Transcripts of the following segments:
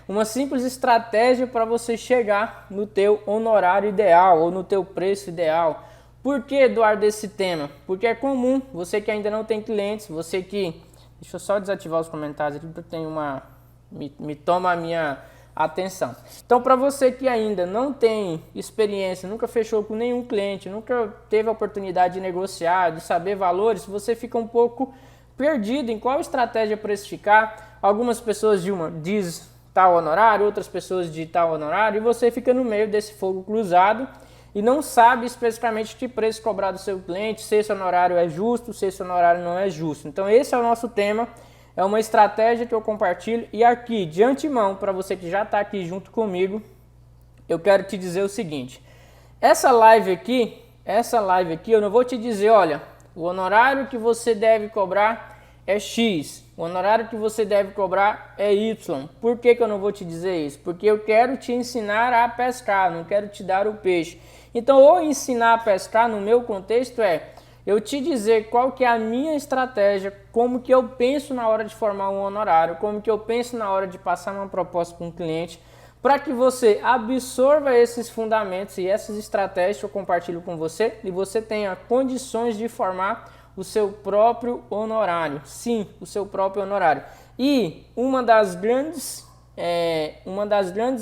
uma simples estratégia para você chegar no teu honorário ideal ou no teu preço ideal. Por que, Eduardo, esse tema? Porque é comum, você que ainda não tem clientes, você que... Deixa eu só desativar os comentários aqui porque tem uma... Me toma a minha atenção. Então, para você que ainda não tem experiência, nunca fechou com nenhum cliente, nunca teve a oportunidade de negociar, de saber valores, você fica um pouco perdido em qual estratégia precificar. Algumas pessoas diz tal honorário, outras pessoas de tal honorário, e você fica no meio desse fogo cruzado e não sabe especificamente que preço cobrar do seu cliente, se esse honorário é justo, se esse honorário não é justo. Então esse é o nosso tema, é uma estratégia que eu compartilho, e aqui de antemão, para você que já está aqui junto comigo, eu quero te dizer o seguinte: essa live aqui eu não vou te dizer, olha, o honorário que você deve cobrar é X, o honorário que você deve cobrar é Y. Por que eu não vou te dizer isso? Porque eu quero te ensinar a pescar, não quero te dar o peixe. Então, ou ensinar a pescar no meu contexto é eu te dizer qual que é a minha estratégia, como que eu penso na hora de formar um honorário, como que eu penso na hora de passar uma proposta para um cliente, para que você absorva esses fundamentos e essas estratégias que eu compartilho com você e você tenha condições de formar o seu próprio honorário. Sim, o seu próprio honorário. E uma das grandes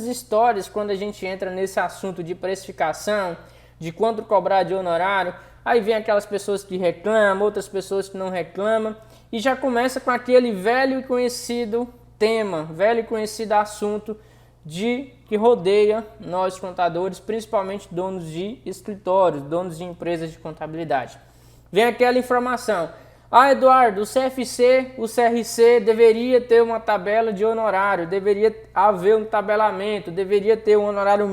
histórias quando a gente entra nesse assunto de precificação, de quanto cobrar de honorário, aí vem aquelas pessoas que reclamam, outras pessoas que não reclamam, e já começa com aquele velho e conhecido tema, velho e conhecido assunto que rodeia nós contadores, principalmente donos de escritórios, donos de empresas de contabilidade. Vem aquela informação: ah, Eduardo, o CFC, o CRC deveria ter uma tabela de honorário, deveria haver um tabelamento, deveria ter um honorário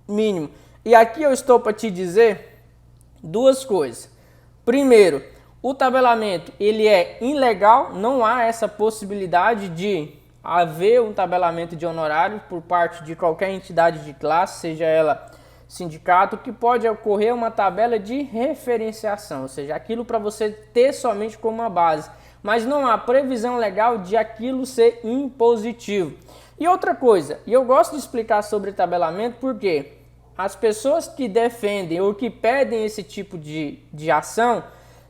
mínimo. E aqui eu estou para te dizer duas coisas. Primeiro, o tabelamento ele é ilegal, não há essa possibilidade de haver um tabelamento de honorário por parte de qualquer entidade de classe, seja ela sindicato. Que pode ocorrer uma tabela de referenciação, ou seja, aquilo para você ter somente como uma base, mas não há previsão legal de aquilo ser impositivo. E outra coisa, e eu gosto de explicar sobre tabelamento porque as pessoas que defendem ou que pedem esse tipo de ação,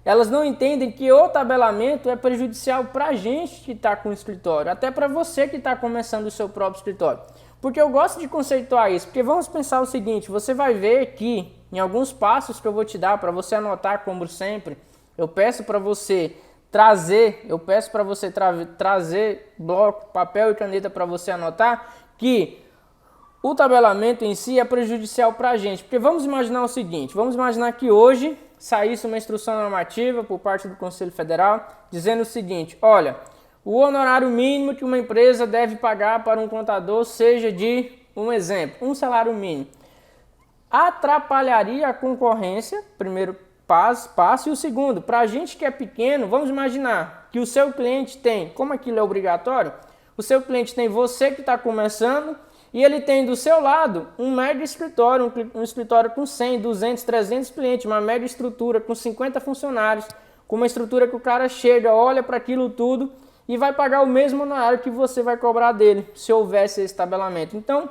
elas não entendem que o tabelamento é prejudicial para a gente que está com o escritório, até para você que está começando o seu próprio escritório. Porque eu gosto de conceituar isso, porque vamos pensar o seguinte: você vai ver que em alguns passos que eu vou te dar para você anotar, como sempre, eu peço para você trazer bloco, papel e caneta para você anotar, que o tabelamento em si é prejudicial para a gente. Porque vamos imaginar o seguinte: vamos imaginar que hoje saísse uma instrução normativa por parte do Conselho Federal dizendo o seguinte: olha, o honorário mínimo que uma empresa deve pagar para um contador seja de, um exemplo, um salário mínimo. Atrapalharia a concorrência, primeiro passo, e o segundo, para a gente que é pequeno, vamos imaginar que o seu cliente tem, como aquilo é obrigatório, o seu cliente tem você que está começando e ele tem do seu lado um mega escritório, um escritório com 100, 200, 300 clientes, uma mega estrutura com 50 funcionários, com uma estrutura que o cara chega, olha para aquilo tudo e vai pagar o mesmo honorário que você vai cobrar dele, se houvesse esse tabelamento. Então,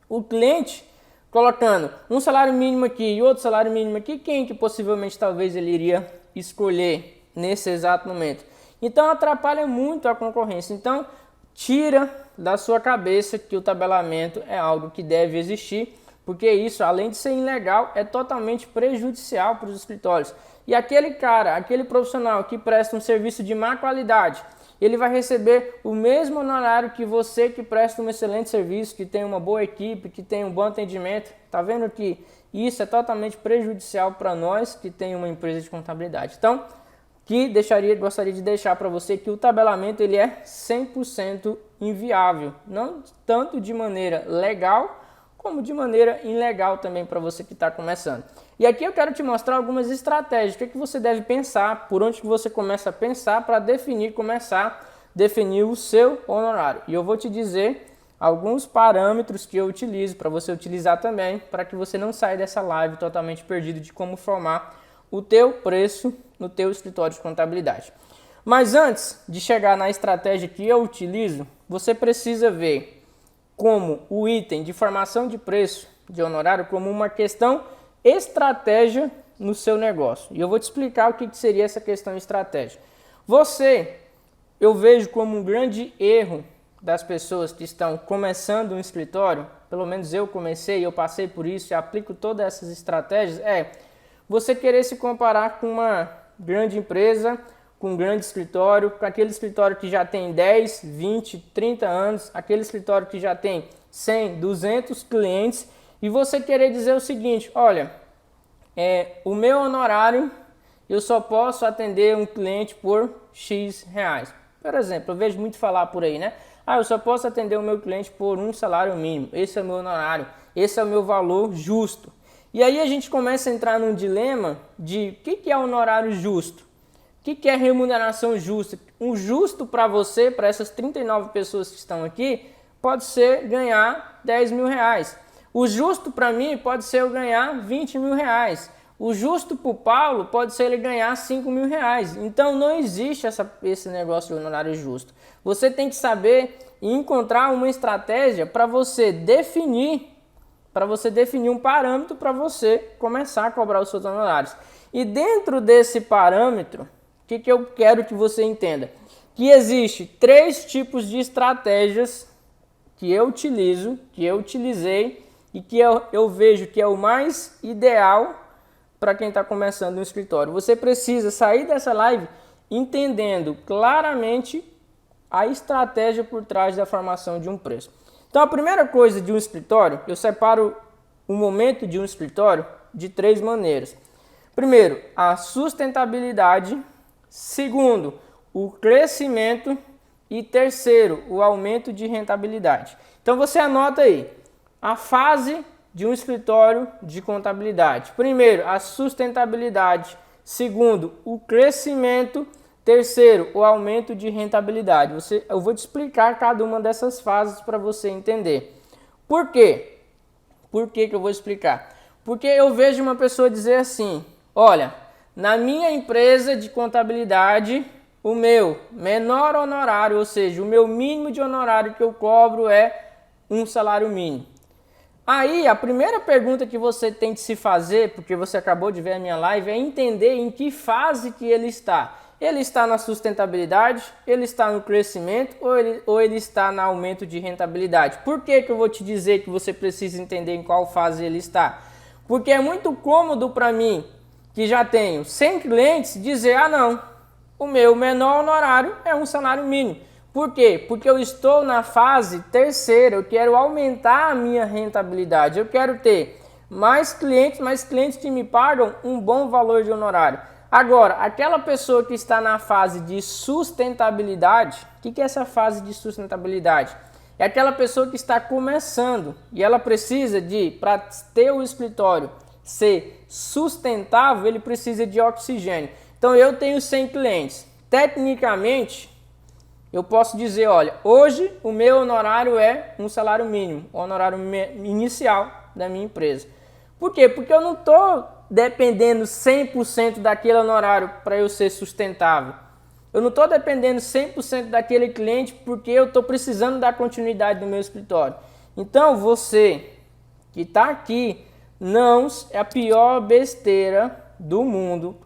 o cliente colocando um salário mínimo aqui e outro salário mínimo aqui, quem que possivelmente talvez ele iria escolher nesse exato momento? Então, atrapalha muito a concorrência. Então, tira da sua cabeça que o tabelamento é algo que deve existir, porque isso, além de ser ilegal, é totalmente prejudicial para os escritórios. E aquele cara, aquele profissional que presta um serviço de má qualidade, ele vai receber o mesmo honorário que você que presta um excelente serviço, que tem uma boa equipe, que tem um bom atendimento. Tá vendo que isso é totalmente prejudicial para nós que tem uma empresa de contabilidade. Então, gostaria de deixar para você que o tabelamento ele é 100% inviável, não tanto de maneira legal, como de maneira ilegal também para você que está começando. E aqui eu quero te mostrar algumas estratégias, o que você deve pensar, por onde que você começa a pensar para começar a definir o seu honorário. E eu vou te dizer alguns parâmetros que eu utilizo para você utilizar também, para que você não saia dessa live totalmente perdido de como formar o teu preço no teu escritório de contabilidade. Mas antes de chegar na estratégia que eu utilizo, você precisa ver como o item de formação de preço de honorário como uma questão estratégia no seu negócio. E eu vou te explicar o que seria essa questão estratégia. Eu vejo como um grande erro das pessoas que estão começando um escritório, pelo menos eu comecei, eu passei por isso e aplico todas essas estratégias, você querer se comparar com uma grande empresa, com um grande escritório, com aquele escritório que já tem 10, 20, 30 anos, aquele escritório que já tem 100, 200 clientes, e você querer dizer o seguinte, olha, o meu honorário, eu só posso atender um cliente por X reais. Por exemplo, eu vejo muito falar por aí, né? Eu só posso atender o meu cliente por um salário mínimo, esse é o meu honorário, esse é o meu valor justo. E aí a gente começa a entrar num dilema de o que é honorário justo? O que é remuneração justa? O justo para você, para essas 39 pessoas que estão aqui, pode ser ganhar 10 mil reais. O justo para mim pode ser eu ganhar 20 mil reais. O justo para o Paulo pode ser ele ganhar 5 mil reais. Então não existe esse negócio de honorário justo. Você tem que saber e encontrar uma estratégia para você definir um parâmetro para você começar a cobrar os seus honorários. E dentro desse parâmetro, o que eu quero que você entenda? Que existe 3 tipos de estratégias que eu utilizo, que eu utilizei e que eu vejo que é o mais ideal para quem está começando um escritório. Você precisa sair dessa live entendendo claramente a estratégia por trás da formação de um preço. Então a primeira coisa de um escritório, eu separo o momento de um escritório de 3 maneiras. Primeiro, a sustentabilidade. Segundo, o crescimento. E terceiro, o aumento de rentabilidade. Então você anota aí a fase de um escritório de contabilidade. Primeiro, a sustentabilidade. Segundo, o crescimento. Terceiro, o aumento de rentabilidade. Eu vou te explicar cada uma dessas fases para você entender. Por quê? Por que eu vou explicar? Porque eu vejo uma pessoa dizer assim, olha, na minha empresa de contabilidade, o meu menor honorário, ou seja, o meu mínimo de honorário que eu cobro é um salário mínimo. Aí, a primeira pergunta que você tem de se fazer, porque você acabou de ver a minha live, é entender em que fase que ele está. Ele está na sustentabilidade, ele está no crescimento ou ele está no aumento de rentabilidade? Por que eu vou te dizer que você precisa entender em qual fase ele está? Porque é muito cômodo para mim, que já tenho 100 clientes, dizer, não, o meu menor honorário é um salário mínimo. Por quê? Porque eu estou na fase terceira, eu quero aumentar a minha rentabilidade, eu quero ter mais clientes que me pagam um bom valor de honorário. Agora, aquela pessoa que está na fase de sustentabilidade, o que é essa fase de sustentabilidade? É aquela pessoa que está começando e ela precisa para ter o escritório ser sustentável, ele precisa de oxigênio. Então eu tenho 100 clientes. Tecnicamente, eu posso dizer, olha, hoje o meu honorário é um salário mínimo, o honorário inicial da minha empresa. Por quê? Porque eu não estou dependendo 100% daquele honorário para eu ser sustentável. Eu não estou dependendo 100% daquele cliente porque eu estou precisando dar continuidade no meu escritório. Então você que está aqui, não é a pior besteira do mundo.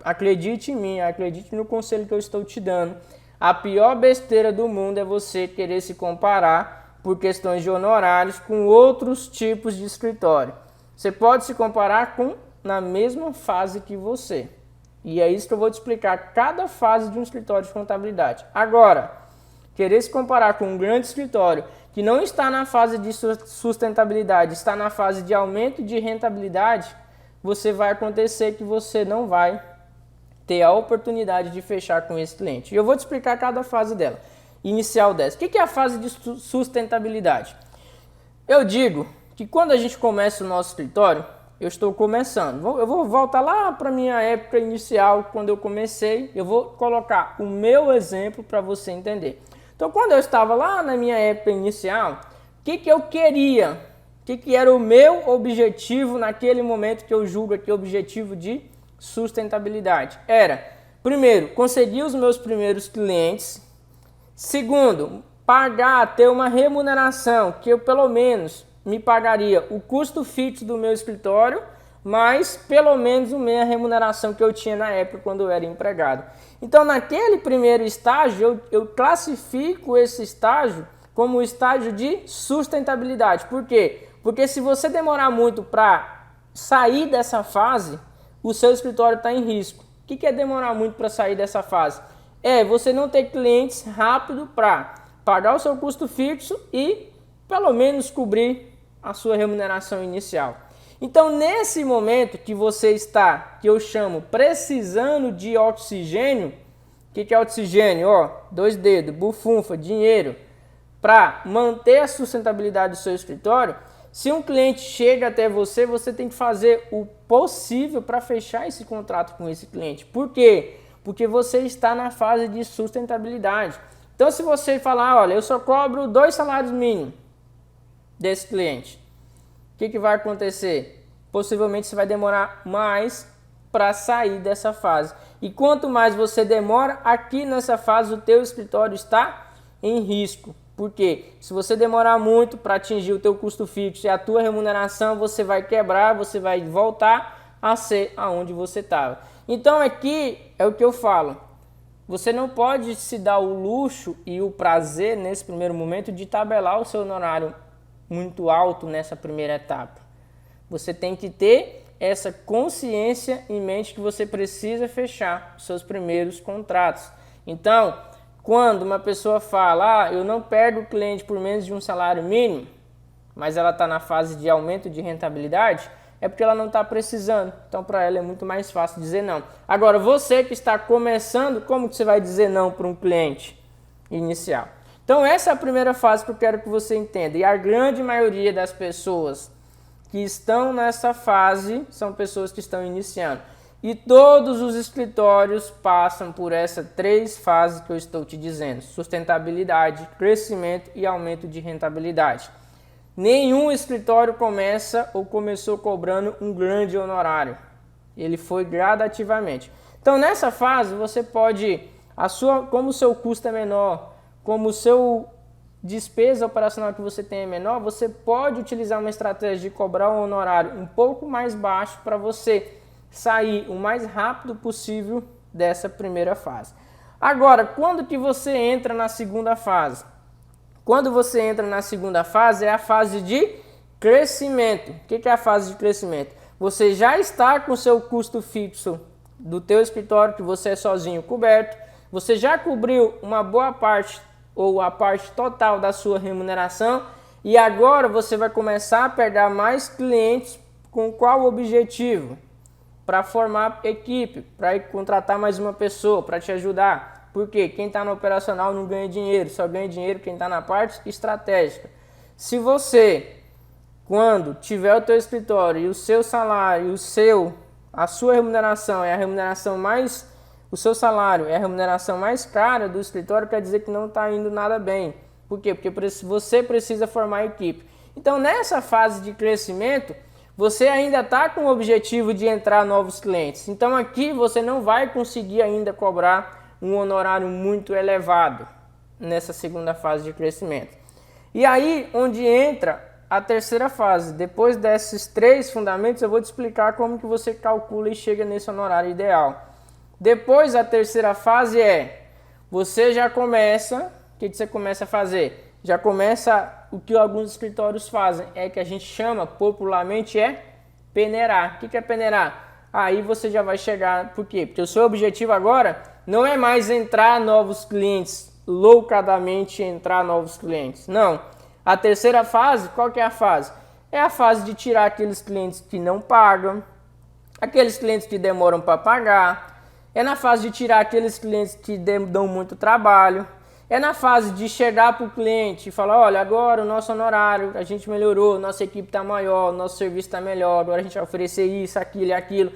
Acredite em mim, acredite no conselho que eu estou te dando. A pior besteira do mundo é você querer se comparar por questões de honorários com outros tipos de escritório. Você pode se comparar na mesma fase que você. E é isso que eu vou te explicar, cada fase de um escritório de contabilidade. Agora, querer se comparar com um grande escritório que não está na fase de sustentabilidade, está na fase de aumento de rentabilidade, vai acontecer que você não vai ter a oportunidade de fechar com esse cliente. E eu vou te explicar cada fase dela, inicial dessa. O que é a fase de sustentabilidade? Eu digo que quando a gente começa o nosso escritório, eu estou começando. Eu vou voltar lá para a minha época inicial, quando eu comecei. Eu vou colocar o meu exemplo para você entender. Então, quando eu estava lá na minha época inicial, o que eu queria? O que era o meu objetivo naquele momento que eu julgo aqui, objetivo de sustentabilidade? Era, primeiro, conseguir os meus primeiros clientes. Segundo, ter uma remuneração que eu pelo menos me pagaria o custo fixo do meu escritório, mais pelo menos a minha remuneração que eu tinha na época quando eu era empregado. Então, naquele primeiro estágio, eu classifico esse estágio como o estágio de sustentabilidade. Por quê? Porque se você demorar muito para sair dessa fase, o seu escritório está em risco. O que é demorar muito para sair dessa fase? É você não ter clientes rápido para pagar o seu custo fixo e pelo menos cobrir a sua remuneração inicial. Então, nesse momento que você está, que eu chamo precisando de oxigênio, o que é oxigênio? Ó, 2 dedos, bufunfa, dinheiro, para manter a sustentabilidade do seu escritório. Se um cliente chega até você, você tem que fazer o possível para fechar esse contrato com esse cliente. Por quê? Porque você está na fase de sustentabilidade. Então, se você falar, olha, eu só cobro 2 salários mínimos desse cliente, o que vai acontecer? Possivelmente você vai demorar mais para sair dessa fase. E quanto mais você demora, aqui nessa fase o teu escritório está em risco. Por quê? Se você demorar muito para atingir o teu custo fixo e a tua remuneração, você vai quebrar, você vai voltar a ser aonde você estava. Então aqui é o que eu falo. Você não pode se dar o luxo e o prazer nesse primeiro momento de tabelar o seu honorário muito alto nessa primeira etapa. Você tem que ter essa consciência em mente que você precisa fechar os seus primeiros contratos. Então, quando uma pessoa fala, eu não pego o cliente por menos de um salário mínimo, mas ela está na fase de aumento de rentabilidade, é porque ela não está precisando. Então, para ela é muito mais fácil dizer não. Agora, você que está começando, como que você vai dizer não para um cliente inicial? Então, essa é a primeira fase que eu quero que você entenda. E a grande maioria das pessoas que estão nessa fase são pessoas que estão iniciando. E todos os escritórios passam por essas 3 fases que eu estou te dizendo: sustentabilidade, crescimento e aumento de rentabilidade. Nenhum escritório começa ou começou cobrando um grande honorário. Ele foi gradativamente. Então, nessa fase, você pode, como o seu custo é menor, como o seu despesa operacional que você tem é menor, você pode utilizar uma estratégia de cobrar um honorário um pouco mais baixo para você sair o mais rápido possível dessa primeira fase. Agora, quando que você entra na segunda fase? Quando você entra na segunda fase é a fase de crescimento. O que é a fase de crescimento? Você já está com o seu custo fixo do teu escritório, que você é sozinho coberto, você já cobriu uma boa parte ou a parte total da sua remuneração e agora você vai começar a pegar mais clientes. Com qual objetivo? Para formar equipe, para contratar mais uma pessoa, para te ajudar. Porque quem está no operacional não ganha dinheiro, só ganha dinheiro quem está na parte estratégica. Se você, quando tiver o teu escritório e o seu salário, a sua remuneração é a remuneração mais, o seu salário é a remuneração mais cara do escritório, quer dizer que não está indo nada bem. Por quê? Porque você precisa formar equipe. Então, nessa fase de crescimento, você ainda está com o objetivo de entrar novos clientes. Então, aqui você não vai conseguir ainda cobrar um honorário muito elevado nessa segunda fase de crescimento. E aí, onde entra a terceira fase. Depois desses 3 fundamentos, eu vou te explicar como que você calcula e chega nesse honorário ideal. Depois, a terceira fase você já começa, o que você começa a fazer? Já começa o que alguns escritórios fazem, que a gente chama popularmente peneirar. O que é peneirar? Aí você já vai chegar, por quê? Porque o seu objetivo agora não é mais entrar novos clientes, loucadamente entrar novos clientes. Não. A terceira fase, qual que é a fase? É a fase de tirar aqueles clientes que não pagam, aqueles clientes que demoram para pagar. É na fase de tirar aqueles clientes que dão muito trabalho. É na fase de chegar para o cliente e falar, olha, agora o nosso honorário, a gente melhorou, nossa equipe está maior, nosso serviço está melhor, agora a gente vai oferecer isso, aquilo e aquilo.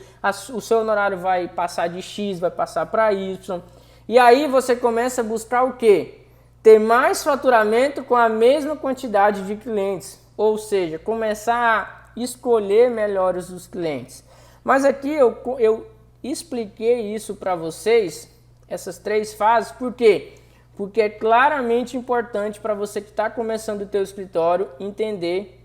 O seu honorário vai passar de X, vai passar para Y. E aí você começa a buscar o quê? Ter mais faturamento com a mesma quantidade de clientes. Ou seja, começar a escolher melhor os clientes. Mas aqui eu expliquei isso para vocês, essas 3 fases, por quê? porque é claramente importante para você que está começando o teu escritório entender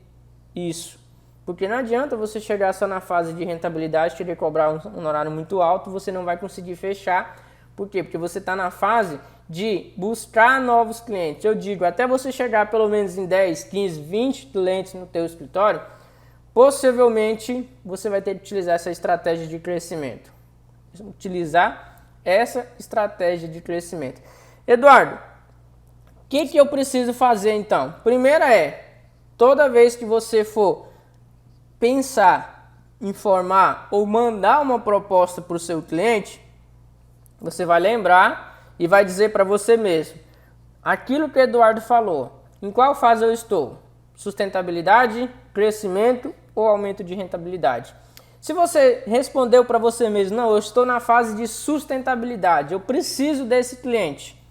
isso. Porque não adianta você chegar só na fase de rentabilidade, querer cobrar um honorário muito alto, você não vai conseguir fechar. Por quê? Porque você está na fase de buscar novos clientes. Eu digo, até você chegar pelo menos em 10, 15, 20 clientes no teu escritório, possivelmente você vai ter que utilizar essa estratégia de crescimento. Eduardo, o que eu preciso fazer então? Primeira toda vez que você for pensar, informar ou mandar uma proposta para o seu cliente, você vai lembrar e vai dizer para você mesmo, aquilo que o Eduardo falou, em qual fase eu estou? Sustentabilidade, crescimento ou aumento de rentabilidade? Se você respondeu para você mesmo, não, eu estou na fase de sustentabilidade, eu preciso desse cliente,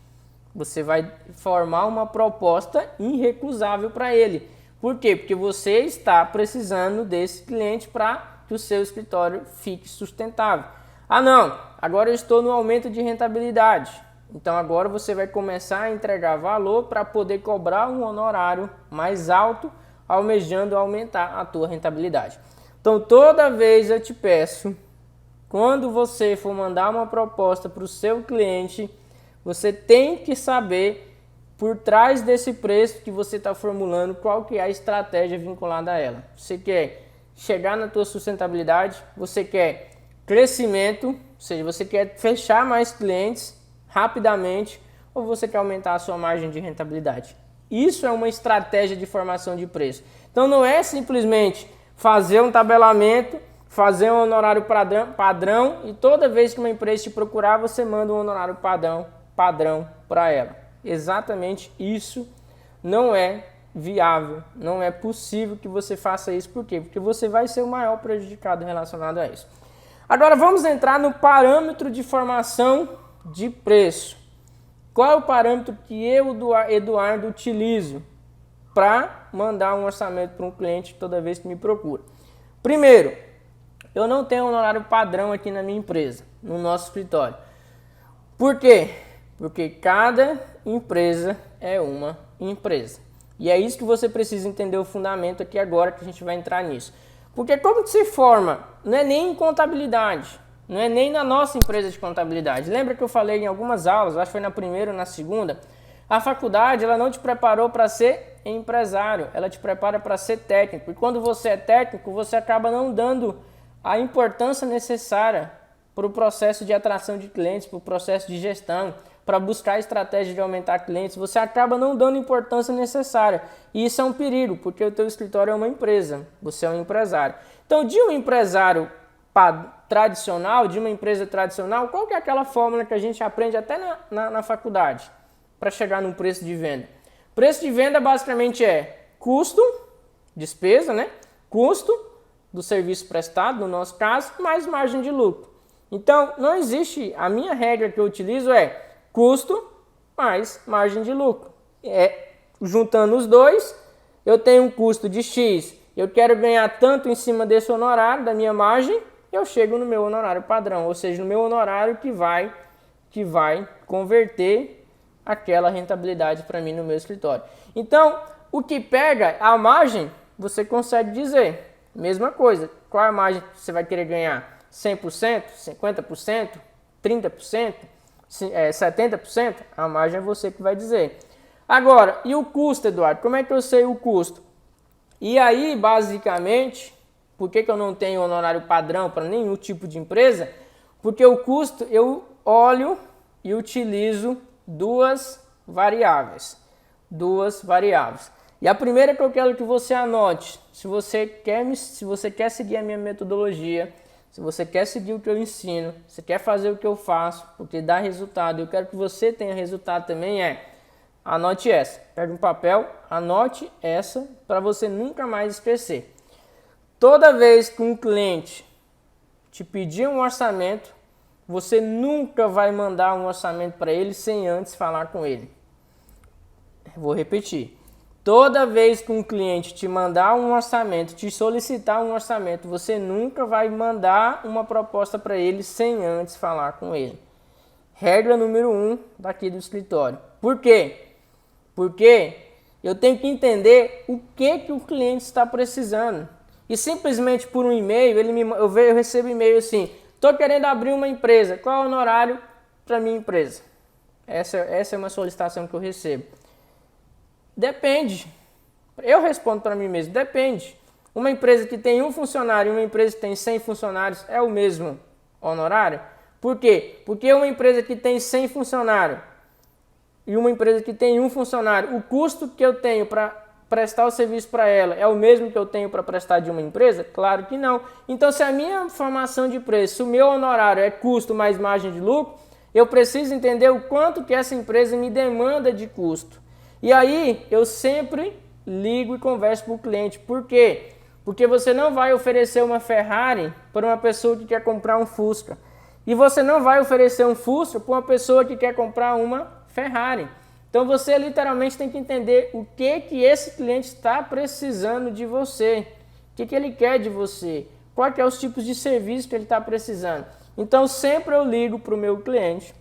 você vai formar uma proposta irrecusável para ele. Por quê? Porque você está precisando desse cliente para que o seu escritório fique sustentável. Ah não, agora eu estou no aumento de rentabilidade. Então agora você vai começar a entregar valor para poder cobrar um honorário mais alto, almejando aumentar a tua rentabilidade. Então toda vez eu te peço, quando você for mandar uma proposta para o seu cliente, você tem que saber por trás desse preço que você está formulando, qual que é a estratégia vinculada a ela. Você quer chegar na tua sustentabilidade, você quer crescimento, ou seja, você quer fechar mais clientes rapidamente, ou você quer aumentar a sua margem de rentabilidade. Isso é uma estratégia de formação de preço. Então não é simplesmente fazer um tabelamento, fazer um honorário padrão e toda vez que uma empresa te procurar, você manda um honorário padrão para ela. Exatamente isso não é viável, não é possível que você faça isso. Por quê? Porque você vai ser o maior prejudicado relacionado a isso. Agora vamos entrar no parâmetro de formação de preço. Qual é o parâmetro que eu, Eduardo, utilizo para mandar um orçamento para um cliente toda vez que me procura? Primeiro, eu não tenho um honorário padrão aqui na minha empresa, no nosso escritório. Por quê? Porque cada empresa é uma empresa. E é isso que você precisa entender o fundamento aqui agora que a gente vai entrar nisso. Porque como que se forma? Não é nem em contabilidade, não é nem na nossa empresa de contabilidade. Lembra que eu falei em algumas aulas, acho que foi na primeira ou na segunda, a faculdade ela não te preparou para ser empresário, ela te prepara para ser técnico. E quando você é técnico, você acaba não dando a importância necessária para o processo de atração de clientes, para o processo de gestão, para buscar estratégia de aumentar clientes, você acaba não dando a importância necessária. E isso é um perigo, porque o teu escritório é uma empresa, você é um empresário. Então, de um empresário tradicional, de uma empresa tradicional, qual que é aquela fórmula que a gente aprende até na faculdade para chegar num preço de venda? Preço de venda basicamente é custo, despesa, né? Custo do serviço prestado, no nosso caso, mais margem de lucro. Então, não existe, a minha regra que eu utilizo é custo mais margem de lucro. Juntando os dois, eu tenho um custo de X, eu quero ganhar tanto em cima desse honorário, da minha margem, eu chego no meu honorário padrão, ou seja, no meu honorário que vai converter aquela rentabilidade para mim no meu escritório. Então, o que pega a margem, você consegue dizer. Mesma coisa, qual é a margem que você vai querer ganhar? 100%, 50%, 30%? 70%, a margem é você que vai dizer. Agora, e o custo, Eduardo? Como é que eu sei o custo? E aí, basicamente, por que eu não tenho honorário padrão para nenhum tipo de empresa? Porque o custo eu olho e utilizo duas variáveis. E a primeira que eu quero que você anote, se você quer seguir a minha metodologia, se você quer seguir o que eu ensino, você quer fazer o que eu faço, porque dá resultado, eu quero que você tenha resultado também, anote essa. Pega um papel, anote essa para você nunca mais esquecer. Toda vez que um cliente te pedir um orçamento, você nunca vai mandar um orçamento para ele sem antes falar com ele. Vou repetir. Toda vez que um cliente te mandar um orçamento, te solicitar um orçamento, você nunca vai mandar uma proposta para ele sem antes falar com ele. Regra número 1 daqui do escritório. Por quê? Porque eu tenho que entender o que o cliente está precisando. E simplesmente por um e-mail, eu recebo e-mail assim, estou querendo abrir uma empresa, qual é o honorário para minha empresa? Essa é uma solicitação que eu recebo. Depende. Eu respondo para mim mesmo, depende. Uma empresa que tem um funcionário e uma empresa que tem 100 funcionários é o mesmo honorário? Por quê? Porque uma empresa que tem 100 funcionários e uma empresa que tem um funcionário, o custo que eu tenho para prestar o serviço para ela é o mesmo que eu tenho para prestar de uma empresa? Claro que não. Então, se a minha formação de preço, o meu honorário é custo mais margem de lucro, eu preciso entender o quanto que essa empresa me demanda de custo. E aí, eu sempre ligo e converso com o cliente. Por quê? Porque você não vai oferecer uma Ferrari para uma pessoa que quer comprar um Fusca. E você não vai oferecer um Fusca para uma pessoa que quer comprar uma Ferrari. Então você literalmente tem que entender o que esse cliente está precisando de você. O que ele quer de você. Quais que é os tipos de serviço que ele está precisando. Então sempre eu ligo para o meu cliente,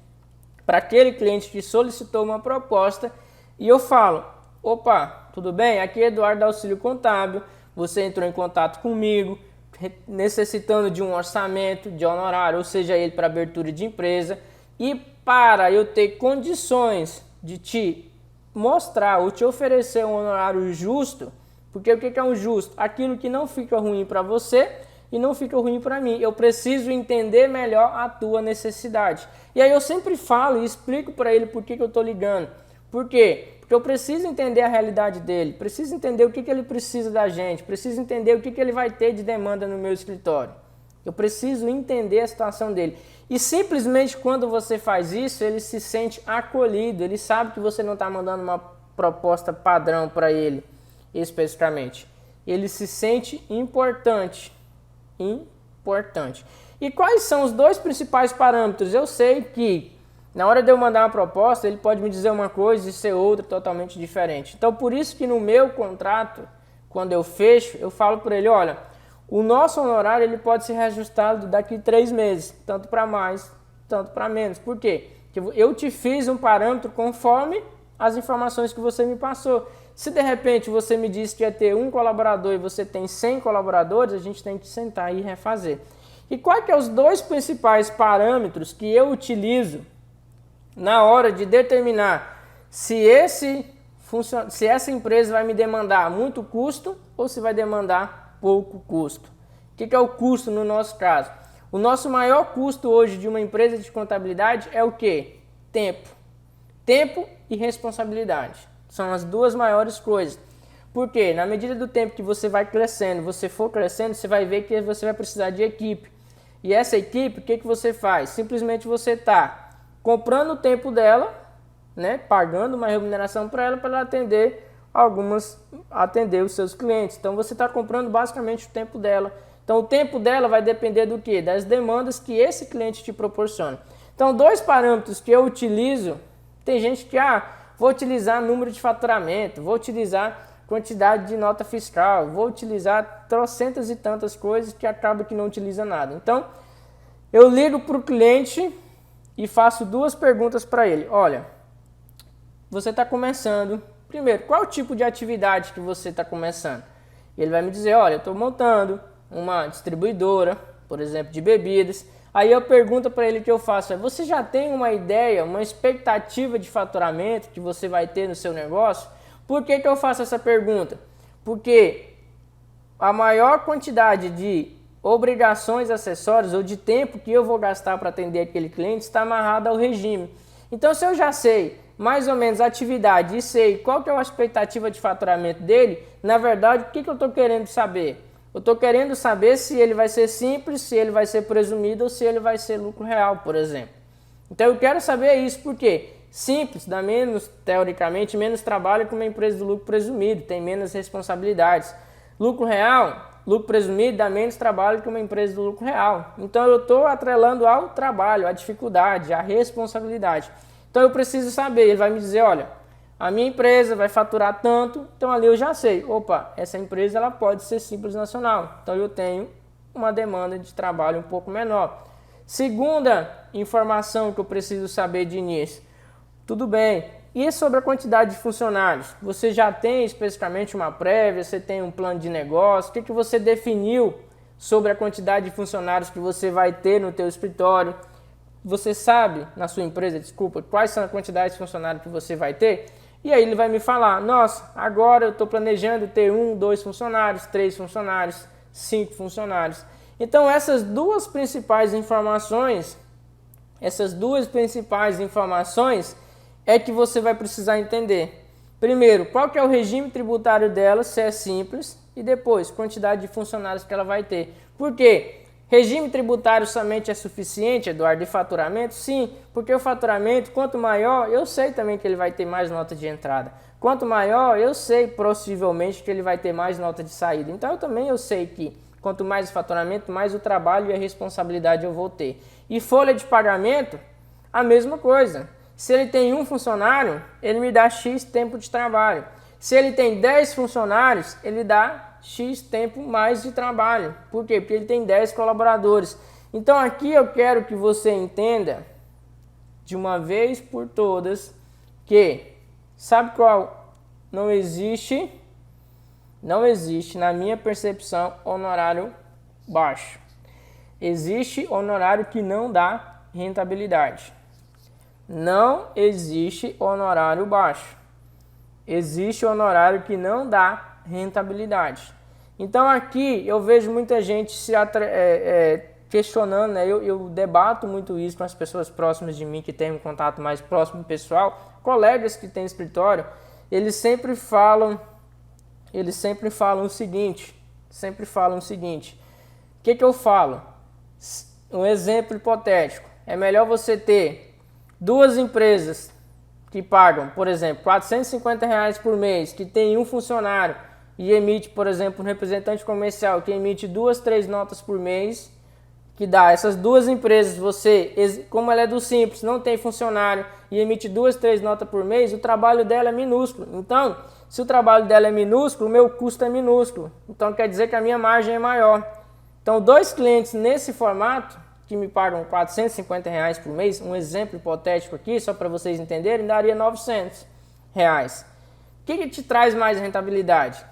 para aquele cliente que solicitou uma proposta, e eu falo, opa, tudo bem? Aqui é Eduardo da Auxílio Contábil, você entrou em contato comigo, necessitando de um orçamento de honorário, ou seja, ele para abertura de empresa, e para eu ter condições de te mostrar ou te oferecer um honorário justo, porque o que é um justo? Aquilo que não fica ruim para você e não fica ruim para mim. Eu preciso entender melhor a tua necessidade. E aí eu sempre falo e explico para ele por que eu estou ligando. Por quê? Porque eu preciso entender a realidade dele, preciso entender o que ele precisa da gente, preciso entender o que ele vai ter de demanda no meu escritório. Eu preciso entender a situação dele. E simplesmente quando você faz isso, ele se sente acolhido, ele sabe que você não está mandando uma proposta padrão para ele, especificamente. Ele se sente importante. Importante. E quais são os dois principais parâmetros? Eu sei que na hora de eu mandar uma proposta, ele pode me dizer uma coisa e ser outra totalmente diferente. Então, por isso que no meu contrato, quando eu fecho, eu falo para ele, olha, o nosso honorário ele pode ser reajustado daqui 3 meses, tanto para mais, tanto para menos. Por quê? Porque eu te fiz um parâmetro conforme as informações que você me passou. Se de repente você me disse que ia ter um colaborador e você tem 100 colaboradores, a gente tem que sentar e refazer. E quais que são os dois principais parâmetros que eu utilizo na hora de determinar se essa empresa vai me demandar muito custo ou se vai demandar pouco custo? O que é o custo no nosso caso? O nosso maior custo hoje de uma empresa de contabilidade é o quê? Tempo. Tempo e responsabilidade. São as duas maiores coisas. Por quê? Na medida do tempo que você vai crescendo, você for crescendo, você vai ver que você vai precisar de equipe. E essa equipe, o que você faz? Simplesmente você está comprando o tempo dela, né, pagando uma remuneração para ela atender os seus clientes. Então você está comprando basicamente o tempo dela. Então o tempo dela vai depender do quê? Das demandas que esse cliente te proporciona. Então 2 parâmetros que eu utilizo, tem gente que vou utilizar número de faturamento, vou utilizar quantidade de nota fiscal, vou utilizar trocentas e tantas coisas que acaba que não utiliza nada. Então eu ligo para o cliente e faço 2 perguntas para ele. Olha, você está começando. Primeiro, qual tipo de atividade que você está começando? Ele vai me dizer, olha, eu estou montando uma distribuidora, por exemplo, de bebidas. Aí eu pergunto para ele o que eu faço. Você já tem uma ideia, uma expectativa de faturamento que você vai ter no seu negócio? Por que eu faço essa pergunta? Porque a maior quantidade de obrigações acessórias ou de tempo que eu vou gastar para atender aquele cliente está amarrado ao regime. Então, se eu já sei mais ou menos a atividade e sei qual que é a expectativa de faturamento dele, na verdade, o que eu estou querendo saber? Eu estou querendo saber se ele vai ser simples, se ele vai ser presumido ou se ele vai ser lucro real, por exemplo. Então, eu quero saber isso porque simples dá menos, teoricamente, menos trabalho que uma empresa do lucro presumido, tem menos responsabilidades. Lucro real, lucro presumido dá menos trabalho que uma empresa do lucro real. Então eu estou atrelando ao trabalho, à dificuldade, à responsabilidade. Então eu preciso saber, ele vai me dizer, olha, a minha empresa vai faturar tanto, então ali eu já sei, opa, essa empresa ela pode ser simples nacional, então eu tenho uma demanda de trabalho um pouco menor. Segunda informação que eu preciso saber de início, tudo bem, E sobre a quantidade de funcionários? Você já tem especificamente uma prévia, você tem um plano de negócio? O que você definiu sobre a quantidade de funcionários que você vai ter no teu escritório? Você sabe, na sua empresa, desculpa, quais são a quantidade de funcionários que você vai ter? E aí ele vai me falar, nossa, agora eu estou planejando ter 1, 2 funcionários, 3 funcionários, 5 funcionários. Então essas duas principais informações é que você vai precisar entender. Primeiro, qual que é o regime tributário dela, se é simples, e depois, quantidade de funcionários que ela vai ter. Por quê? Regime tributário somente é suficiente, Eduardo, de faturamento? Sim, porque o faturamento, quanto maior, eu sei também que ele vai ter mais nota de entrada. Quanto maior, eu sei possivelmente que ele vai ter mais nota de saída. Então eu sei que quanto mais o faturamento, mais o trabalho e a responsabilidade eu vou ter. E folha de pagamento, a mesma coisa. Se ele tem 1 funcionário, ele me dá X tempo de trabalho. Se ele tem 10 funcionários, ele dá X tempo mais de trabalho. Por quê? Porque ele tem 10 colaboradores. Então aqui eu quero que você entenda de uma vez por todas que, sabe qual? Não existe na minha percepção honorário baixo. Existe honorário que não dá rentabilidade. Não existe honorário baixo. Existe honorário que não dá rentabilidade. Então aqui eu vejo muita gente se questionando, né? Eu debato muito isso com as pessoas próximas de mim, que têm um contato mais próximo pessoal, colegas que têm escritório, eles sempre falam o seguinte, o que eu falo? Um exemplo hipotético, é melhor você ter 2 empresas que pagam, por exemplo, R$450 por mês, que tem 1 funcionário e emite, por exemplo, um representante comercial que emite 2, 3 notas por mês, que dá essas 2 empresas, você, como ela é do Simples, não tem funcionário e emite 2, 3 notas por mês, o trabalho dela é minúsculo. Então, se o trabalho dela é minúsculo, o meu custo é minúsculo. Então, quer dizer que a minha margem é maior. Então, 2 clientes nesse formato, que me pagam R$450 por mês, um exemplo hipotético aqui, só para vocês entenderem, daria R$900. O que te traz mais rentabilidade?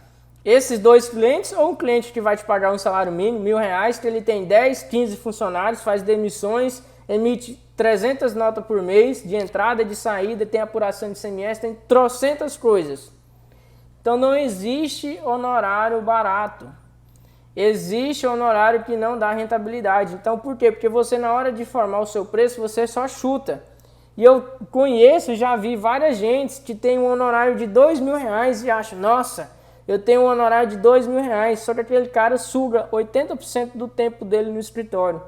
Esses 2 clientes ou um cliente que vai te pagar um salário mínimo, R$1.000, que ele tem 10, 15 funcionários, faz demissões, emite 300 notas por mês, de entrada, de saída, tem apuração de ICMS, tem trocentas coisas. Então não existe honorário barato. Existe honorário que não dá rentabilidade. Então por quê? Porque você, na hora de formar o seu preço, você só chuta. E eu conheço, já vi várias gentes que tem um honorário de R$2.000 e acham, nossa, eu tenho um honorário de R$2.000, só que aquele cara suga 80% do tempo dele no escritório.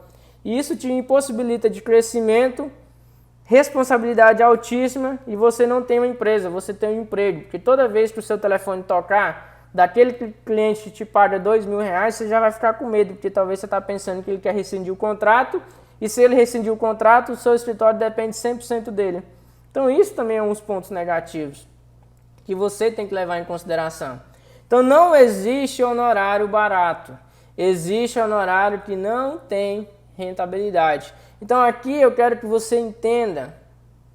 E isso te impossibilita de crescimento, responsabilidade altíssima, e você não tem uma empresa, você tem um emprego. Porque toda vez que o seu telefone tocar, daquele cliente que te paga R$2.000, você já vai ficar com medo, porque talvez você está pensando que ele quer rescindir o contrato, e se ele rescindir o contrato, o seu escritório depende 100% dele. Então isso também é um dos pontos negativos que você tem que levar em consideração. Então não existe honorário barato, existe honorário que não tem rentabilidade. Então aqui eu quero que você entenda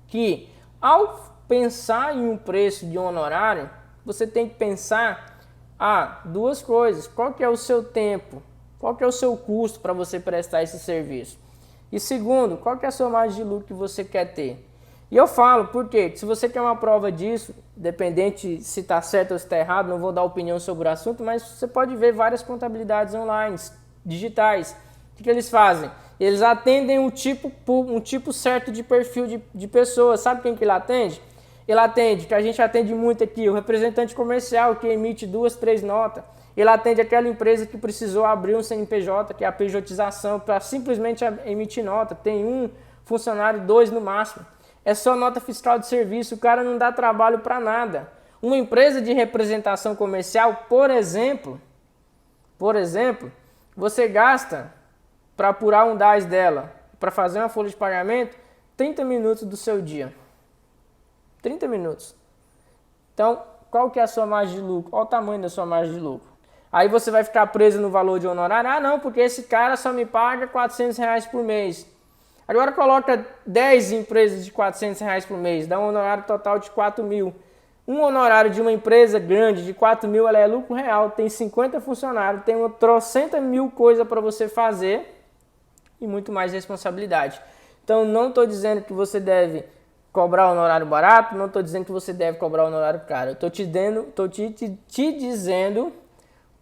que ao pensar em um preço de um honorário, você tem que pensar 2 coisas. Qual que é o seu tempo? Qual que é o seu custo para você prestar esse serviço? E segundo, qual que é a sua margem de lucro que você quer ter? E eu falo, porque se você quer uma prova disso, independente se está certo ou se está errado, não vou dar opinião sobre o assunto, mas você pode ver várias contabilidades online, digitais. O que eles fazem? Eles atendem um tipo certo de perfil de pessoa. Sabe quem que ele atende? Ele atende, que a gente atende muito aqui, o representante comercial que emite 2, 3 notas. Ele atende aquela empresa que precisou abrir um CNPJ, que é a pejotização, para simplesmente emitir nota. Tem 1 funcionário, 2 no máximo. É só nota fiscal de serviço, o cara não dá trabalho para nada. Uma empresa de representação comercial, por exemplo, você gasta para apurar um DAS dela, para fazer uma folha de pagamento, 30 minutos do seu dia. 30 minutos. Então, qual que é a sua margem de lucro? Qual o tamanho da sua margem de lucro? Aí você vai ficar preso no valor de honorário. Não, porque esse cara só me paga R$400 por mês. Agora coloca 10 empresas de R$ 400 por mês, dá um honorário total de 4 mil. Um honorário de uma empresa grande de 4 mil, ela é lucro real, tem 50 funcionários, tem uma trocentas mil coisas para você fazer e muito mais responsabilidade. Então não estou dizendo que você deve cobrar honorário barato, não estou dizendo que você deve cobrar honorário caro. Eu estou te dizendo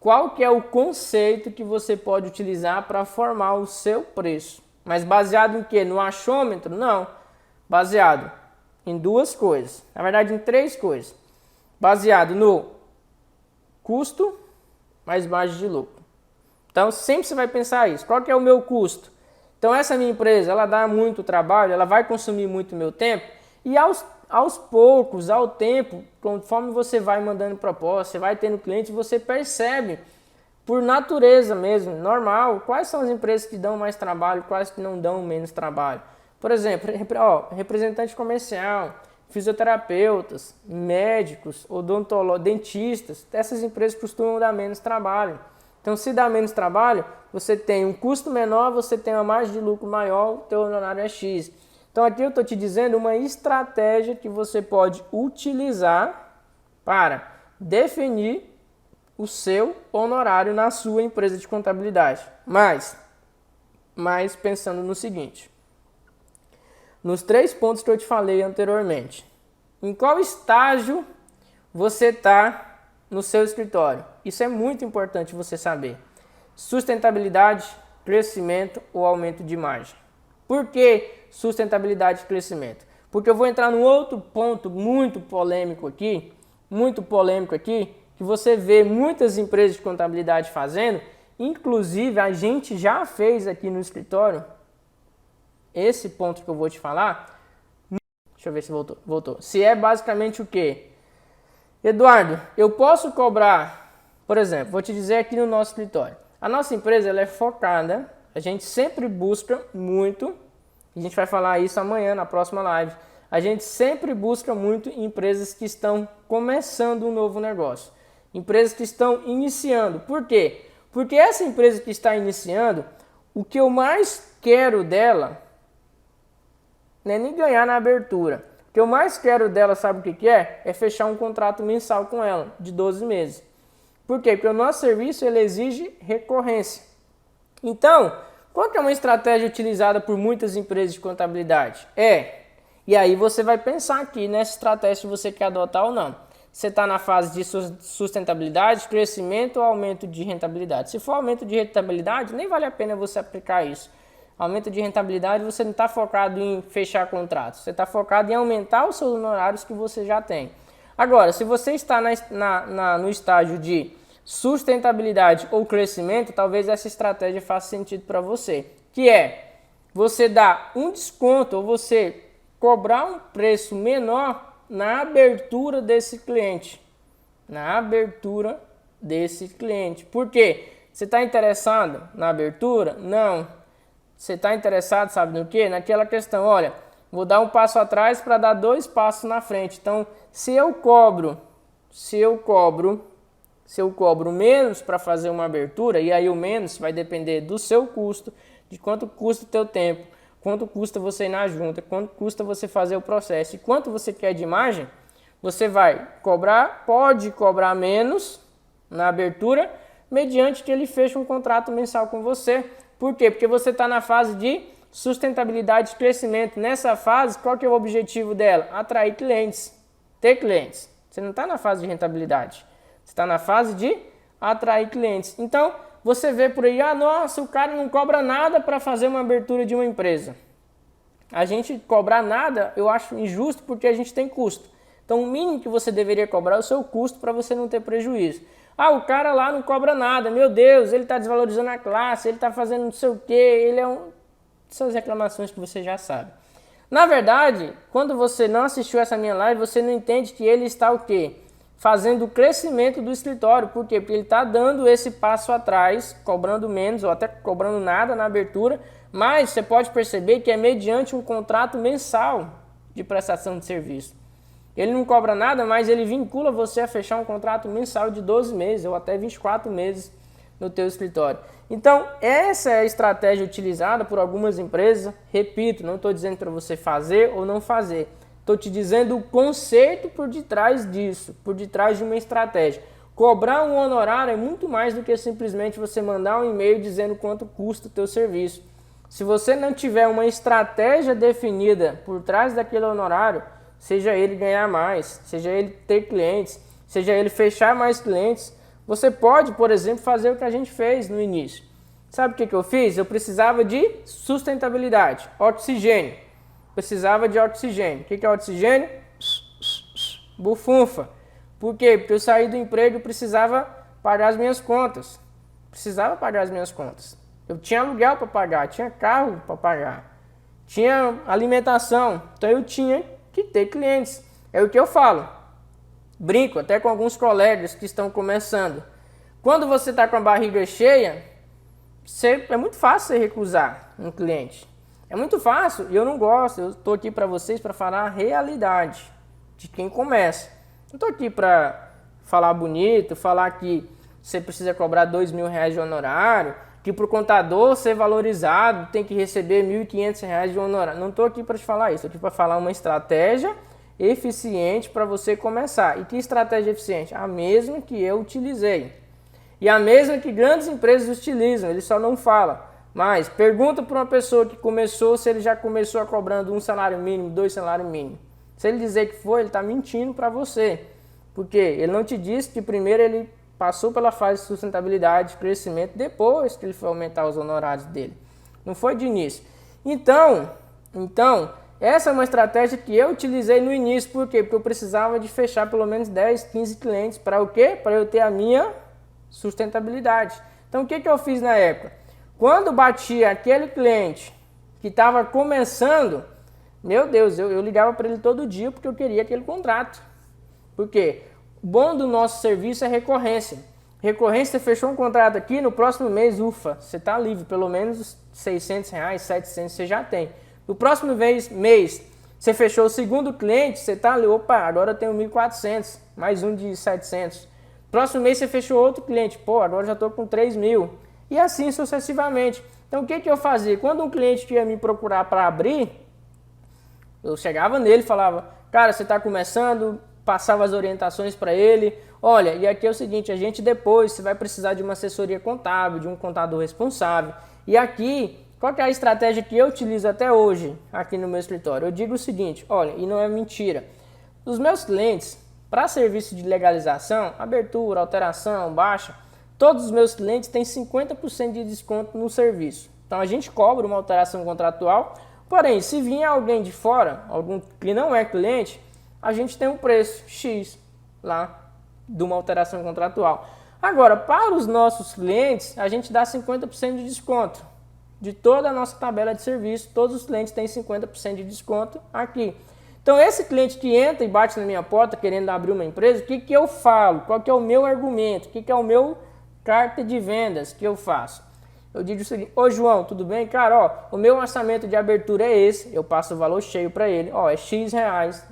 qual que é o conceito que você pode utilizar para formar o seu preço. Mas baseado em quê? No achômetro? Não. Baseado em duas coisas. Na verdade, em três coisas. Baseado no custo mais margem de lucro. Então, sempre você vai pensar isso. Qual que é o meu custo? Então, essa minha empresa, ela dá muito trabalho, ela vai consumir muito meu tempo. E aos poucos, ao tempo, conforme você vai mandando proposta, você vai tendo cliente, você percebe, por natureza mesmo, normal, quais são as empresas que dão mais trabalho, quais que não dão menos trabalho. Por exemplo, representante comercial, fisioterapeutas, médicos, odontólogos, dentistas, essas empresas costumam dar menos trabalho. Então, se dá menos trabalho, você tem um custo menor, você tem uma margem de lucro maior, o teu honorário é X. Então, aqui eu estou te dizendo uma estratégia que você pode utilizar para definir o seu honorário na sua empresa de contabilidade. Mas pensando no seguinte, nos 3 pontos que eu te falei anteriormente, em qual estágio você está no seu escritório? Isso é muito importante você saber. Sustentabilidade, crescimento ou aumento de margem. Por que sustentabilidade e crescimento? Porque eu vou entrar num outro ponto muito polêmico aqui, que você vê muitas empresas de contabilidade fazendo, inclusive a gente já fez aqui no escritório, esse ponto que eu vou te falar, deixa eu ver se voltou. Se é basicamente o quê? Eduardo, eu posso cobrar, por exemplo, vou te dizer aqui no nosso escritório, a nossa empresa ela é focada, a gente sempre busca muito, a gente vai falar isso amanhã na próxima live, a gente sempre busca muito empresas que estão começando um novo negócio. Empresas que estão iniciando. Por quê? Porque essa empresa que está iniciando, o que eu mais quero dela não é nem ganhar na abertura. O que eu mais quero dela, sabe o que é? É fechar um contrato mensal com ela, de 12 meses. Por quê? Porque o nosso serviço ele exige recorrência. Então, qual que é uma estratégia utilizada por muitas empresas de contabilidade? E aí você vai pensar aqui nessa estratégia se você quer adotar ou não. Você está na fase de sustentabilidade, crescimento ou aumento de rentabilidade? Se for aumento de rentabilidade, nem vale a pena você aplicar isso. Aumento de rentabilidade, você não está focado em fechar contratos. Você está focado em aumentar os seus honorários que você já tem. Agora, se você está no estágio de sustentabilidade ou crescimento, talvez essa estratégia faça sentido para você. Que é você dar um desconto ou você cobrar um preço menor na abertura desse cliente. Por quê? Você está interessado na abertura? Não. Você está interessado, sabe no quê? Naquela questão, olha, vou dar um passo atrás para dar 2 passos na frente. Então, se eu cobro menos para fazer uma abertura, e aí o menos vai depender do seu custo, de quanto custa o teu tempo, quanto custa você ir na junta, quanto custa você fazer o processo e quanto você quer de margem, você vai pode cobrar menos na abertura, mediante que ele feche um contrato mensal com você. Por quê? Porque você está na fase de sustentabilidade e crescimento. Nessa fase, qual que é o objetivo dela? Atrair clientes, ter clientes. Você não está na fase de rentabilidade, você está na fase de atrair clientes. Então, você vê por aí, nossa, o cara não cobra nada para fazer uma abertura de uma empresa. A gente cobrar nada, eu acho injusto porque a gente tem custo. Então, o mínimo que você deveria cobrar é o seu custo para você não ter prejuízo. O cara lá não cobra nada, meu Deus, ele está desvalorizando a classe, ele está um não sei o quê, ele é Essas reclamações que você já sabe. Na verdade, quando você não assistiu essa minha live, você não entende que ele está o quê? Fazendo o crescimento do escritório. Por quê? Porque ele está dando esse passo atrás, cobrando menos ou até cobrando nada na abertura, mas você pode perceber que é mediante um contrato mensal de prestação de serviço. Ele não cobra nada, mas ele vincula você a fechar um contrato mensal de 12 meses ou até 24 meses. no teu escritório. Então, essa é a estratégia utilizada por algumas empresas. Repito, não estou dizendo para você fazer ou não fazer. Estou te dizendo o conceito por detrás disso, por detrás de uma estratégia. Cobrar um honorário é muito mais do que simplesmente você mandar um e-mail dizendo quanto custa o teu serviço. Se você não tiver uma estratégia definida por trás daquele honorário, seja ele ganhar mais, seja ele ter clientes, seja ele fechar mais clientes, você pode, por exemplo, fazer o que a gente fez no início. Sabe o que eu fiz? Eu precisava de sustentabilidade, oxigênio. Precisava de oxigênio. O que é oxigênio? Bufunfa. Por quê? Porque eu saí do emprego e precisava pagar as minhas contas. Precisava pagar as minhas contas. Eu tinha aluguel para pagar, tinha carro para pagar, tinha alimentação. Então eu tinha que ter clientes. É o que eu falo. Brinco até com alguns colegas que estão começando. Quando você está com a barriga cheia, é muito fácil você recusar um cliente. É muito fácil e eu não gosto. Eu estou aqui para vocês para falar a realidade de quem começa. Não estou aqui para falar bonito, falar que você precisa cobrar R$2.000 de honorário, que para o contador ser valorizado tem que receber R$1.500 de honorário. Não estou aqui para te falar isso. Estou aqui para falar uma estratégia eficiente para você começar. E que estratégia eficiente? A mesma que eu utilizei. E a mesma que grandes empresas utilizam, ele só não fala. Mas pergunta para uma pessoa que começou se ele já começou cobrando 1 salário mínimo, 2 salários mínimos. Se ele dizer que foi, ele está mentindo para você. Porque ele não te disse que primeiro ele passou pela fase de sustentabilidade, de crescimento, depois que ele foi aumentar os honorários dele. Não foi de início. Então, essa é uma estratégia que eu utilizei no início. Por quê? Porque eu precisava de fechar pelo menos 10, 15 clientes. Para o quê? Para eu ter a minha sustentabilidade. Então, o que eu fiz na época? Quando batia aquele cliente que estava começando, meu Deus, eu ligava para ele todo dia porque eu queria aquele contrato. Por quê? O bom do nosso serviço é recorrência. Recorrência, você fechou um contrato aqui, no próximo mês, ufa, você está livre, pelo menos R$600, R$700 você já tem. No próximo mês, você fechou o segundo cliente, você está ali, opa, agora eu tenho 1.400, mais um de 700. Próximo mês você fechou outro cliente, pô, agora eu já estou com 3.000. E assim sucessivamente. Então o que eu fazia? Quando um cliente ia me procurar para abrir, eu chegava nele e falava, cara, você está começando, passava as orientações para ele. Olha, e aqui é o seguinte, a gente depois, você vai precisar de uma assessoria contábil, de um contador responsável. E aqui, qual que é a estratégia que eu utilizo até hoje aqui no meu escritório? Eu digo o seguinte, olha, e não é mentira. Os meus clientes, para serviço de legalização, abertura, alteração, baixa, todos os meus clientes têm 50% de desconto no serviço. Então a gente cobra uma alteração contratual, porém, se vier alguém de fora, algum que não é cliente, a gente tem um preço X lá de uma alteração contratual. Agora, para os nossos clientes, a gente dá 50% de desconto de toda a nossa tabela de serviço. Todos os clientes têm 50% de desconto aqui. Então, esse cliente que entra e bate na minha porta querendo abrir uma empresa, o que eu falo? Qual que é o meu argumento? O que é o meu carta de vendas que eu faço? Eu digo o seguinte, ô João, tudo bem? Cara, ó, o meu orçamento de abertura é esse, eu passo o valor cheio para ele, ó, é X reais,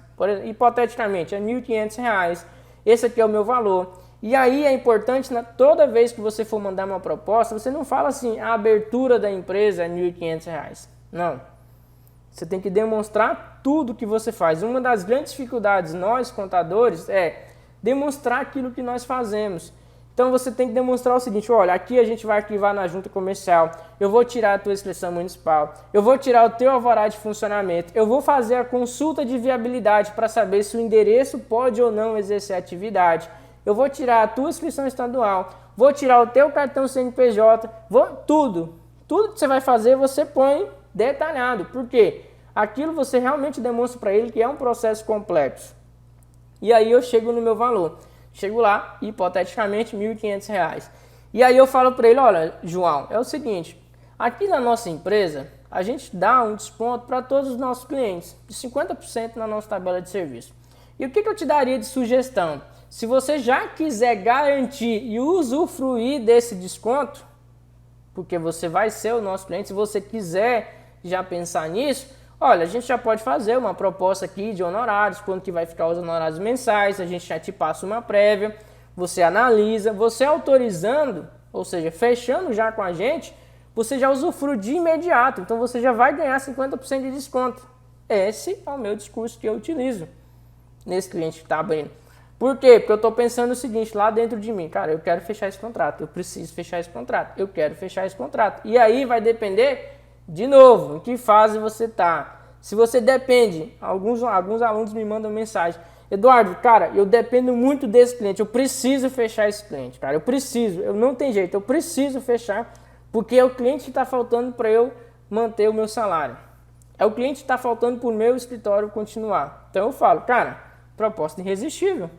hipoteticamente é R$1.500, esse aqui é o meu valor. E aí é importante, toda vez que você for mandar uma proposta, você não fala assim, a abertura da empresa é R$1.500, não. Você tem que demonstrar tudo que você faz. Uma das grandes dificuldades, nós contadores, é demonstrar aquilo que nós fazemos. Então você tem que demonstrar o seguinte, olha, aqui a gente vai arquivar na junta comercial, eu vou tirar a tua inscrição municipal, eu vou tirar o teu alvará de funcionamento, eu vou fazer a consulta de viabilidade para saber se o endereço pode ou não exercer atividade, eu vou tirar a tua inscrição estadual, vou tirar o teu cartão CNPJ, tudo que você vai fazer você põe detalhado, porque aquilo você realmente demonstra para ele que é um processo complexo. E aí eu chego no meu valor. Chego lá, hipoteticamente, R$1.500. E aí eu falo para ele, olha, João, é o seguinte, aqui na nossa empresa, a gente dá um desconto para todos os nossos clientes, de 50% na nossa tabela de serviço. E o que eu te daria de sugestão? Se você já quiser garantir e usufruir desse desconto, porque você vai ser o nosso cliente, se você quiser já pensar nisso, olha, a gente já pode fazer uma proposta aqui de honorários, quando que vai ficar os honorários mensais, a gente já te passa uma prévia, você analisa, você autorizando, Ou seja, fechando já com a gente, você já usufrui de imediato. Então você já vai ganhar 50% de desconto. Esse é o meu discurso que eu utilizo nesse cliente que está abrindo. Por quê? Porque eu estou pensando o seguinte, lá dentro de mim, cara, eu quero fechar esse contrato, eu preciso fechar esse contrato, eu quero fechar esse contrato. E aí vai depender, de novo, em que fase você está. Se você depende, alguns alunos me mandam mensagem, Eduardo, cara, eu dependo muito desse cliente, eu preciso fechar esse cliente, cara, eu não tenho jeito, eu preciso fechar, porque é o cliente que está faltando para eu manter o meu salário. É o cliente que está faltando para o meu escritório continuar. Então eu falo, cara, proposta irresistível.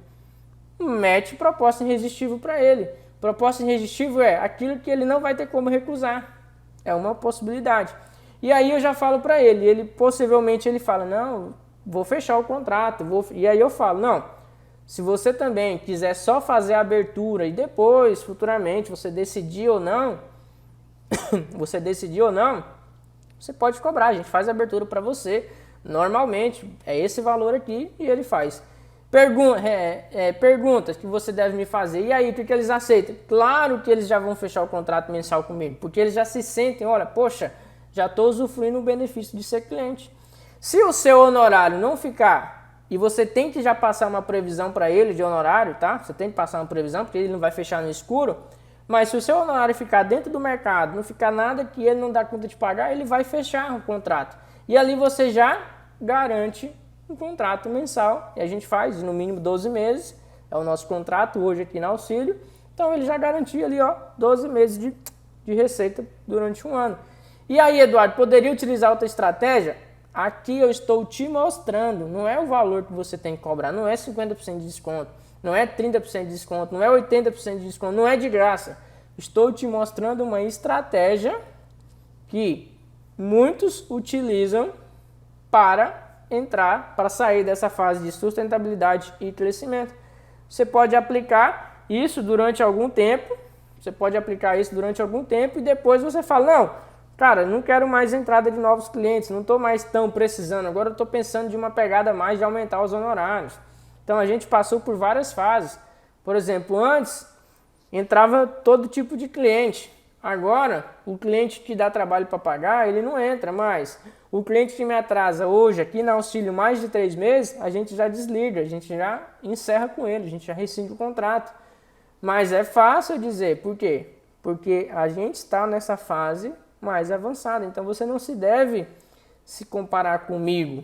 Mete proposta irresistível para ele. Proposta irresistível é aquilo que ele não vai ter como recusar. É uma possibilidade. E aí eu já falo para ele, possivelmente ele fala, não, vou fechar o contrato. E aí eu falo, não, se você também quiser só fazer a abertura e depois, futuramente, você decidir ou não, você pode cobrar, a gente faz a abertura para você, normalmente é esse valor aqui e ele faz. Perguntas que você deve me fazer, e aí, o que eles aceitam? Claro que eles já vão fechar o contrato mensal comigo, porque eles já se sentem, olha, poxa, já estou usufruindo o benefício de ser cliente. Se o seu honorário não ficar, e você tem que já passar uma previsão para ele de honorário, tá? Você tem que passar uma previsão, porque ele não vai fechar no escuro, mas se o seu honorário ficar dentro do mercado, não ficar nada que ele não dá conta de pagar, ele vai fechar o contrato. E ali você já garante um contrato mensal, e a gente faz no mínimo 12 meses, é o nosso contrato hoje aqui na Auxílio, então ele já garantia ali, ó, 12 meses de receita durante um ano. E aí, Eduardo, poderia utilizar outra estratégia? Aqui eu estou te mostrando, não é o valor que você tem que cobrar, não é 50% de desconto, não é 30% de desconto, não é 80% de desconto, não é de graça. Estou te mostrando uma estratégia que muitos utilizam para sair dessa fase de sustentabilidade e crescimento. Você pode aplicar isso durante algum tempo, e depois você fala, não, cara, não quero mais entrada de novos clientes, não estou mais tão precisando, agora eu estou pensando de uma pegada mais de aumentar os honorários. Então a gente passou por várias fases. Por exemplo, antes entrava todo tipo de cliente. Agora, o cliente que dá trabalho para pagar, ele não entra mais. O cliente que me atrasa hoje aqui na Auxílio mais de 3 meses, a gente já desliga, a gente já encerra com ele, a gente já rescinde o contrato. Mas é fácil dizer, por quê? Porque a gente está nessa fase mais avançada. Então você não se deve se comparar comigo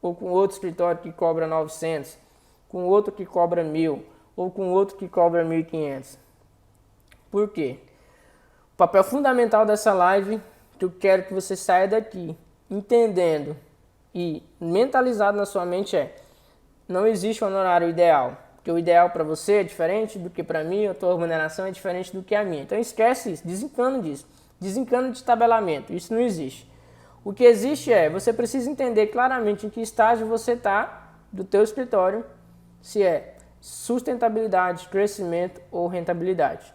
ou com outro escritório que cobra 900, com outro que cobra 1.000 ou com outro que cobra 1.500. Por quê? O papel fundamental dessa live que eu quero que você saia daqui entendendo e mentalizado na sua mente não existe um honorário ideal, porque o ideal para você é diferente do que para mim, a tua remuneração é diferente do que a minha. Então esquece isso, desencana disso, desencana de tabelamento, isso não existe. O que existe você precisa entender claramente em que estágio você está do teu escritório, se é sustentabilidade, crescimento ou rentabilidade.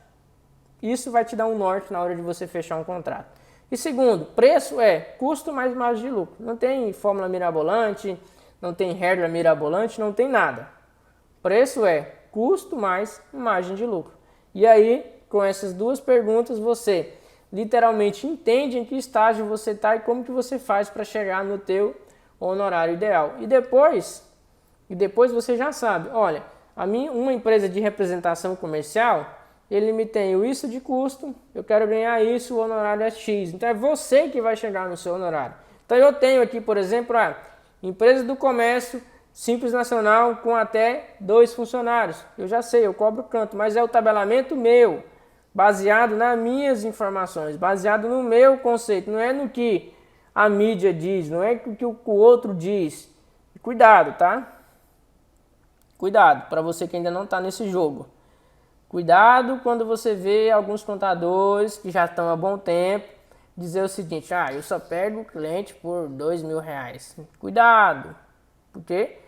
Isso vai te dar um norte na hora de você fechar um contrato. E segundo, preço é custo mais margem de lucro. Não tem fórmula mirabolante, não tem regra mirabolante, não tem nada. Preço é custo mais margem de lucro. E aí, com essas duas perguntas, você literalmente entende em que estágio você está e como que você faz para chegar no teu honorário ideal. E depois você já sabe, olha, uma empresa de representação comercial, ele me tem isso de custo, eu quero ganhar isso, o honorário é X. Então é você que vai chegar no seu honorário. Então eu tenho aqui, por exemplo, a empresa do comércio Simples Nacional com até 2 funcionários. Eu já sei, eu cobro canto, mas é o tabelamento meu, baseado nas minhas informações, baseado no meu conceito, não é no que a mídia diz, não é no que o outro diz. Cuidado, tá? Cuidado, para você que ainda não está nesse jogo. Cuidado quando você vê alguns contadores que já estão há bom tempo dizer o seguinte, eu só pego o cliente por R$2.000. Cuidado, porque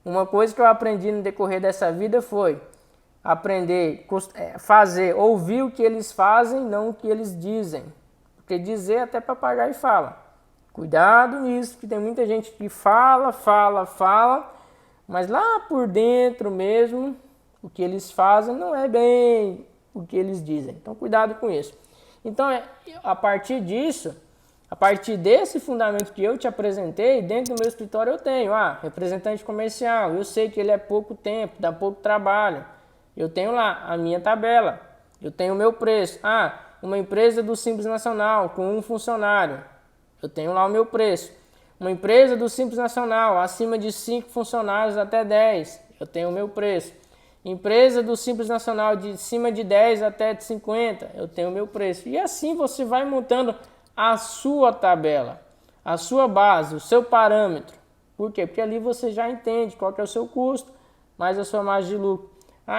uma coisa que eu aprendi no decorrer dessa vida foi ouvir o que eles fazem, não o que eles dizem. Porque dizer até papagaio fala. Cuidado nisso, que tem muita gente que fala, mas lá por dentro mesmo, o que eles fazem não é bem o que eles dizem. Então, cuidado com isso. Então, a partir disso, a partir desse fundamento que eu te apresentei, dentro do meu escritório eu tenho, representante comercial, eu sei que ele é pouco tempo, dá pouco trabalho. Eu tenho lá a minha tabela, eu tenho o meu preço. Uma empresa do Simples Nacional com 1 funcionário, eu tenho lá o meu preço. Uma empresa do Simples Nacional acima de 5 funcionários até 10, eu tenho o meu preço. Empresa do Simples Nacional de cima de 10 até de 50, eu tenho o meu preço. E assim você vai montando a sua tabela, a sua base, o seu parâmetro. Por quê? Porque ali você já entende qual que é o seu custo, mais a sua margem de lucro.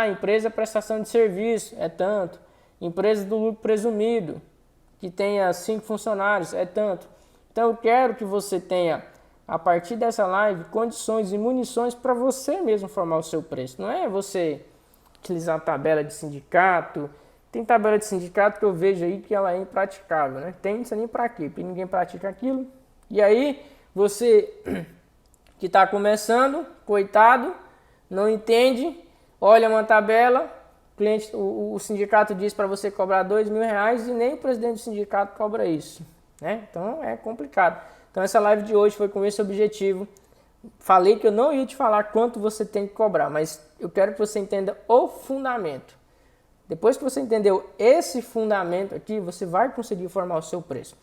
Empresa prestação de serviço é tanto. Empresa do lucro presumido, que tenha 5 funcionários, é tanto. Então eu quero que você tenha, a partir dessa live, condições e munições para você mesmo formar o seu preço. Não é você utilizar a tabela de sindicato. Tem tabela de sindicato que eu vejo aí que ela é impraticável, né? Tem isso nem para quê? Porque ninguém pratica aquilo. E aí, você que está começando, coitado, não entende, olha uma tabela, o sindicato diz para você cobrar R$2.000 e nem o presidente do sindicato cobra isso, né? Então, é complicado. Então, essa live de hoje foi com esse objetivo. Falei que eu não ia te falar quanto você tem que cobrar, mas eu quero que você entenda o fundamento. Depois que você entendeu esse fundamento aqui, você vai conseguir formar o seu preço.